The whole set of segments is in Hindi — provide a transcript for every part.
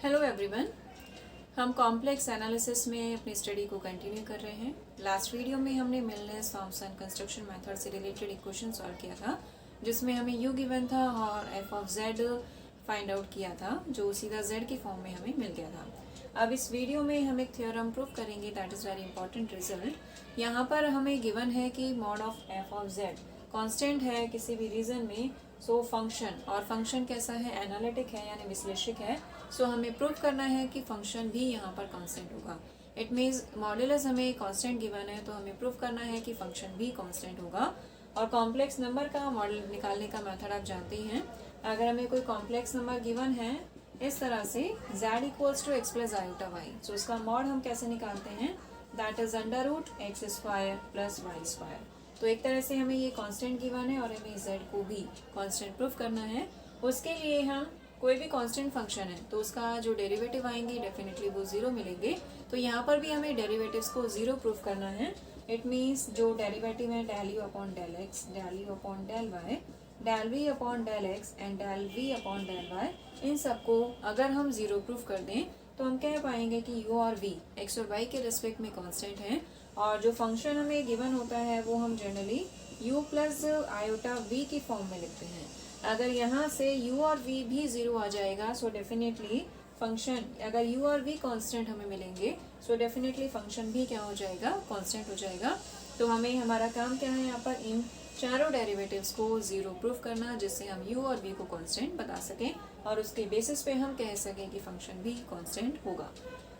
Hello everyone. हम कॉम्प्लेक्स एनालिसिस में अपनी स्टडी को कंटिन्यू कर रहे हैं। लास्ट वीडियो में हमने मिलनेस थॉम्सन कंस्ट्रक्शन मेथड से रिलेटेड इक्वेशन सॉल्व किया था, जिसमें हमें u गिवन था और f of z find out किया था, जो सीधा z की फॉर्म में हमें मिल गया था। अब इस वीडियो में हम एक थ्योरम प्रूव करेंगे, that is very important result. यहाँ पर हमें गिवन है कि mod of f of z constant है किसी भी रीजन में, सो फंक्शन, और फंक्शन कैसा है, एनालिटिक है यानी विश्लेषिक है। सो हमें प्रूव करना है कि फंक्शन भी यहाँ पर कांस्टेंट होगा। इट मीन्स मॉड्यूलस हमें कांस्टेंट गिवन है, तो हमें प्रूव करना है कि फंक्शन भी कांस्टेंट होगा। और कॉम्प्लेक्स नंबर का मॉडल निकालने का मेथड आप जानते ही हैं। अगर हमें कोई कॉम्प्लेक्स नंबर गिवन है इस तरह से z equals to X plus iota Y, so इसका मॉड हम कैसे निकालते हैं, that is under root X square plus Y square. तो एक तरह से हमें ये कांस्टेंट गिवन है और हमें z को भी कांस्टेंट प्रूव करना है। उसके लिए हम कोई भी कांस्टेंट फंक्शन है तो उसका जो डेरिवेटिव आएंगे डेफिनेटली वो जीरो मिलेंगे। तो यहाँ पर भी हमें डेरिवेटिव्स को जीरो प्रूव करना है। इट मीन्स जो डेरिवेटिव है del you upon del x, del you upon del Y, del V upon del x and del V upon del Y, इन सबको अगर हम जीरो प्रूफ कर दें तो हम कह पाएंगे कि u और v एक्स और वाई के रिस्पेक्ट में कांस्टेंट हैं। और जो फंक्शन हमें गिवन होता है वो हम generally u plus iota v की फॉर्म में लिखते हैं। अगर यहाँ से u और v भी ज़ीरो आ जाएगा सो डेफिनेटली फंक्शन, अगर u और v कांस्टेंट हमें मिलेंगे सो डेफिनेटली फंक्शन भी क्या हो जाएगा, कांस्टेंट हो जाएगा। तो हमें हमारा काम क्या है यहाँ पर, इन चारों डेरिवेटिव्स को जीरो प्रूफ करना, जिससे हम u और v को कांस्टेंट बता सकें और उसके बेसिस पे हम कह सकें कि फंक्शन भी कांस्टेंट होगा।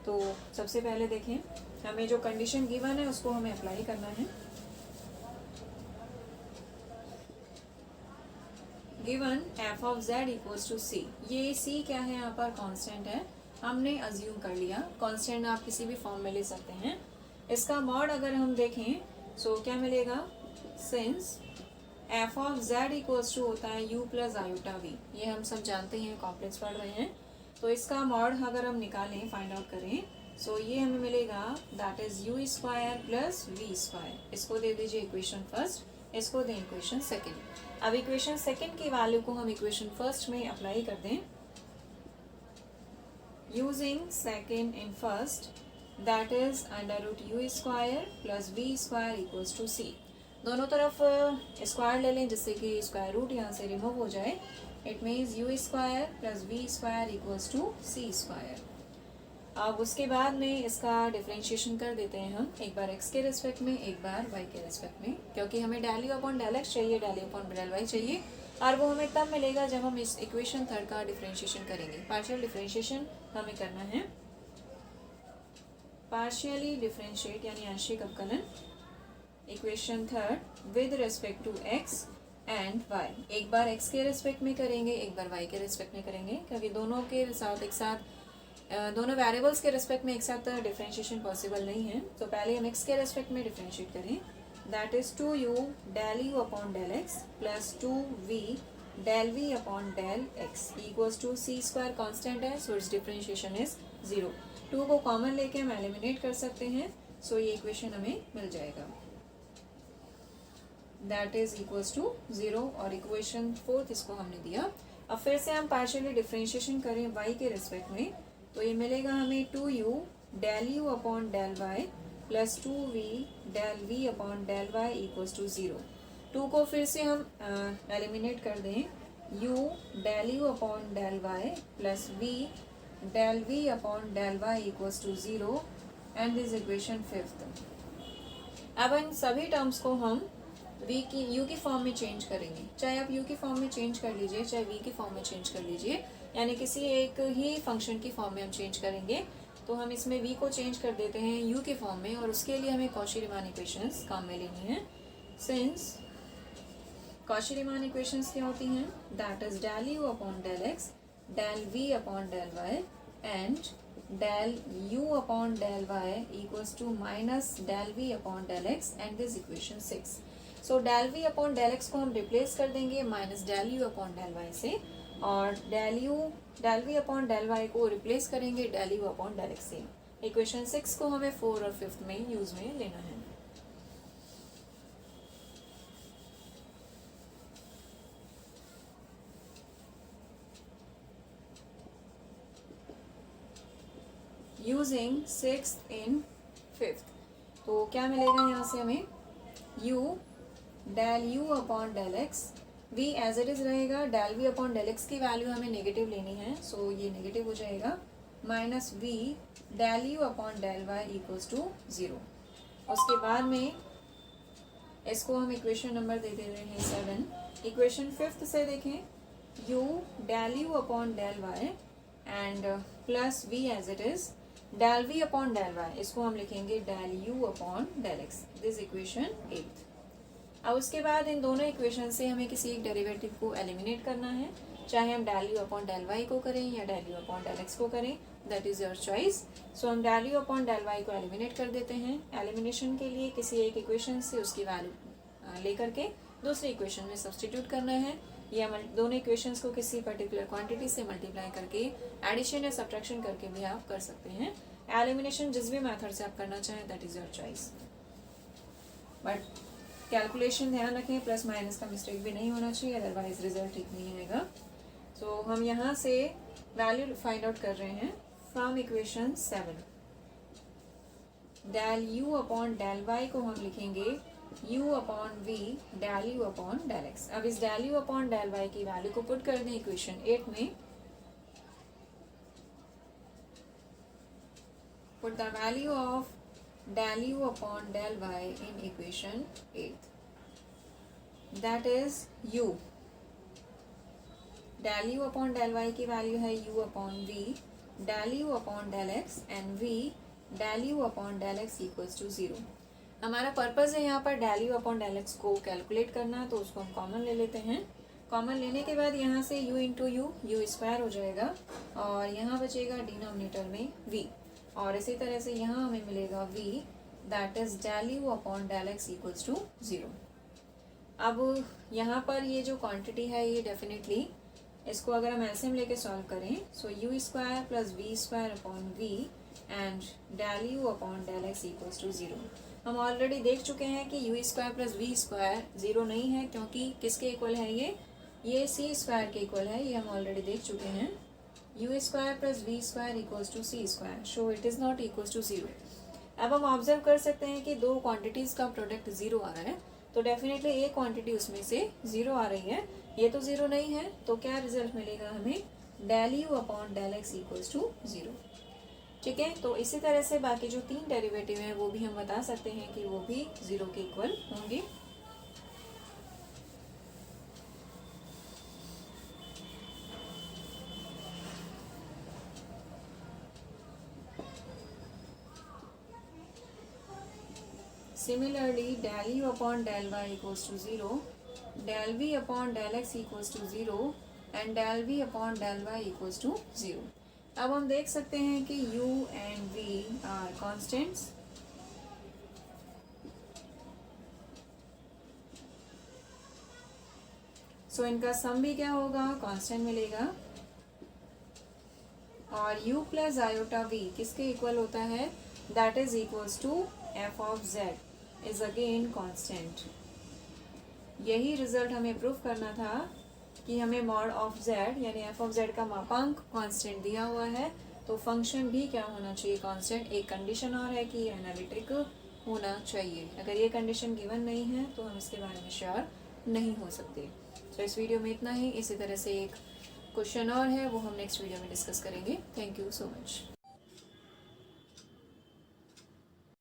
तो सबसे पहले देखें, हमें जो कंडीशन गिवन है उसको हमें अप्लाई करना है। Given f of z equals to c, ये c क्या है यहाँ पर, कांस्टेंट है, हमने अज्यूम कर लिया। कांस्टेंट आप किसी भी फॉर्म में ले सकते हैं। इसका मॉड अगर हम देखें सो क्या मिलेगा, since f of z equals to होता है u प्लस आयोटा v, ये हम सब जानते हैं, कॉम्प्लेक्स पढ़ रहे हैं। तो इसका मॉड अगर हम निकालें, फाइंड आउट करें, सो ये हमें मिलेगा that is u square plus v square. इसको दे दीजिए इक्वेशन फर्स्ट, इसको दें इक्वेशन सेकेंड। अब इक्वेशन सेकेंड की वैल्यू को हम इक्वेशन फर्स्ट में अप्लाई कर दें using second in first, that is under root u square plus v square equals to c. दोनों तरफ स्क्वायर ले लें जिससे कि स्क्वायर रूट यहाँ से रिमूव हो जाए। It means u square plus v square equals to c square. अब उसके बाद में इसका डिफरेंशिएशन कर देते हैं हम, एक बार x के रिस्पेक्ट में, एक बार y के रिस्पेक्ट में, क्योंकि हमें del you upon del x चाहिए, del you upon del y चाहिए, और वो हमें तब मिलेगा जब हम इस इक्वेशन थर्ड का डिफरेंशिएशन करेंगे। पार्शियल डिफरेंशिएशन हमें करना है, पार्शियली डिफरेंशिएट यानी आंशिक अवकलन equation third with respect to x and y। एक बार x के रिस्पेक्ट में करेंगे, एक बार y के रिस्पेक्ट में करेंगे, क्योंकि दोनों के साथ एक साथ दोनों वेरिएबल्स के रिस्पेक्ट में एक साथ डिफरेंशिएशन पॉसिबल नहीं है। तो पहले हम x के रिस्पेक्ट में डिफरेंशिएट करें, that is 2u del you upon del x plus 2v del v upon del x equals to c square. Constant है so its differentiation is zero. 2 को कॉमन लेके हम एलिमिनेट कर सकते हैं, सो ये इक्वेशन हमें मिल जाएगा, that is equals to zero. और इक्वेशन फोर्थ इसको हमने दिया। अब फिर से हम पार्शियली डिफरेंशिएशन करें y के रिस्पेक्ट में, तो ये मिलेगा हमें 2u del you upon del y plus 2v del v upon del y equals to zero. 2 को फिर से हम एलिमिनेट कर दें, u del you upon del y plus v del v upon del y equals to zero and this equation fifth. अब इन सभी टर्म्स को हम v की u की फॉर्म में चेंज करेंगे, चाहे आप u की फॉर्म में चेंज कर लीजिए चाहे v की फॉर्म में चेंज कर लीजिए, यानी किसी एक ही फंक्शन की फॉर्म में हम चेंज करेंगे। तो हम इसमें v को चेंज कर देते हैं u के फॉर्म में, और उसके लिए हमें कॉची-रीमान इक्वेशंस काम में लेनी है। सिंस कॉची-रीमान इक्वेशंस क्या होती हैं, that is del u upon del x del v upon del y and del u upon del y equals to minus del v upon del x and this equation 6। So del v upon del x को हम रिप्लेस कर देंगे minus del u upon del y से, और del v upon del y को रिप्लेस करेंगे del u upon del x से। इक्वेशन 6 को हमें 4 और 5 में यूज में लेना है। Using 6th in 5th। तो क्या मिलेगा यहाँ से हमें, u del u upon del x, v as it is रहेगा, del v upon del x की वैल्यू हमें नेगेटिव लेनी है, सो ये नेगेटिव हो जाएगा, minus v del u upon del y equals to 0। उसके बाद में इसको हम इक्वेशन नंबर दे रहे हैं 7। इक्वेशन 5th से देखें, u del u upon del y and plus v as it is, del v upon del y, इसको हम लिखेंगे del u upon del x, this equation 8। अब उसके बाद इन दोनों इक्वेशन से हमें किसी एक डेरिवेटिव को एलिमिनेट करना है, चाहे हम del u upon del y को करें या del u upon del x को करें, that is your choice. So हम del u upon del y को एलिमिनेट कर देते हैं। एलिमिनेशन के लिए किसी एक इक्वेशन से उसकी वैल्यू लेकर के दूसरी इक्वेशन में सब्सटीट्यूट करना है, या दोनों इक्वेशंस को किसी पर्टिकुलर क्वांटिटी से मल्टीप्लाई करके एडिशन या सब्ट्रैक्शन करके भी आप कर सकते हैं। एलिमिनेशन जिस भी मेथड से आप करना चाहें, that is your choice, but calculation ध्यान रखें, प्लस माइनस का मिस्टेक भी नहीं होना चाहिए, अदरवाइज रिजल्ट ठीक नहीं आएगा। सो हम यहाँ से वैल्यू फाइंड आउट कर रहे हैं from equation 7। Del u upon del y को हम लिखेंगे u upon v del u upon del x। अब इस del u upon del y की वैल्यू को पुट कर दें इक्वेशन 8 में, put the value of del u upon del y in equation 8, that is u, del u upon del y की वैल्यू है u upon v del u upon del x and v del u upon del x equals to 0। हमारा पर्पज़ है यहाँ पर del u upon del x को कैलकुलेट करना, तो उसको हम कॉमन ले लेते हैं। कॉमन लेने के बाद यहाँ से u इंटू u स्क्वायर हो जाएगा और यहाँ बचेगा डिनोमिनेटर में v, और इसी तरह से यहाँ हमें मिलेगा v that is del u upon del x equals to 0। अब यहाँ पर ये जो क्वांटिटी है ये डेफिनेटली, इसको अगर हम एलसीएम लेके सॉल्व करें, so u square plus v square upon v and del u upon del x equals to 0। हम ऑलरेडी देख चुके हैं कि u square plus v square 0 नहीं है, क्योंकि किसके इक्वल है ये c स्क्वायर के इक्वल है, ये हम ऑलरेडी देख चुके हैं। u square plus v square equals to c square, so it is not equals to 0। अब हम ऑब्जर्व कर सकते हैं कि दो क्वांटिटीज़ का प्रोडक्ट 0 आ रहा है, तो डेफिनेटली एक क्वांटिटी उसमें से 0 आ रही है, ये तो 0 नहीं है, तो क्या रिजल्ट मिलेगा हमें, del u upon del x equals to 0। ठीक है, तो इसी तरह से बाकी जो 3 डेरिवेटिव हैं वो भी हम बता सकते हैं कि वो भी 0 के इक्वल होंगे। Similarly, del u upon del y equals to 0, del v upon del x equals to 0 and del v upon del y equals to 0। अब हम देख सकते हैं कि u and v are constants, सो इनका सम भी क्या होगा, कांस्टेंट मिलेगा, और u प्लस आयोटा v किसके इक्वल होता है, that is equals to f of z is again constant. यही रिजल्ट हमें प्रूफ करना था कि हमें मॉड ऑफ z यानी f ऑफ z का मापांक कांस्टेंट दिया हुआ है, तो फंक्शन भी क्या होना चाहिए, कांस्टेंट। एक कंडीशन और है कि एनालिटिक होना चाहिए, अगर ये कंडीशन गिवन नहीं है तो हम इसके बारे में श्योर नहीं हो सकते। तो इस वीडियो में इतना ही। इसी तरह से एक क्वेश्चन और है, वो हम नेक्स्ट वीडियो में डिस्कस करेंगे। Thank you so much.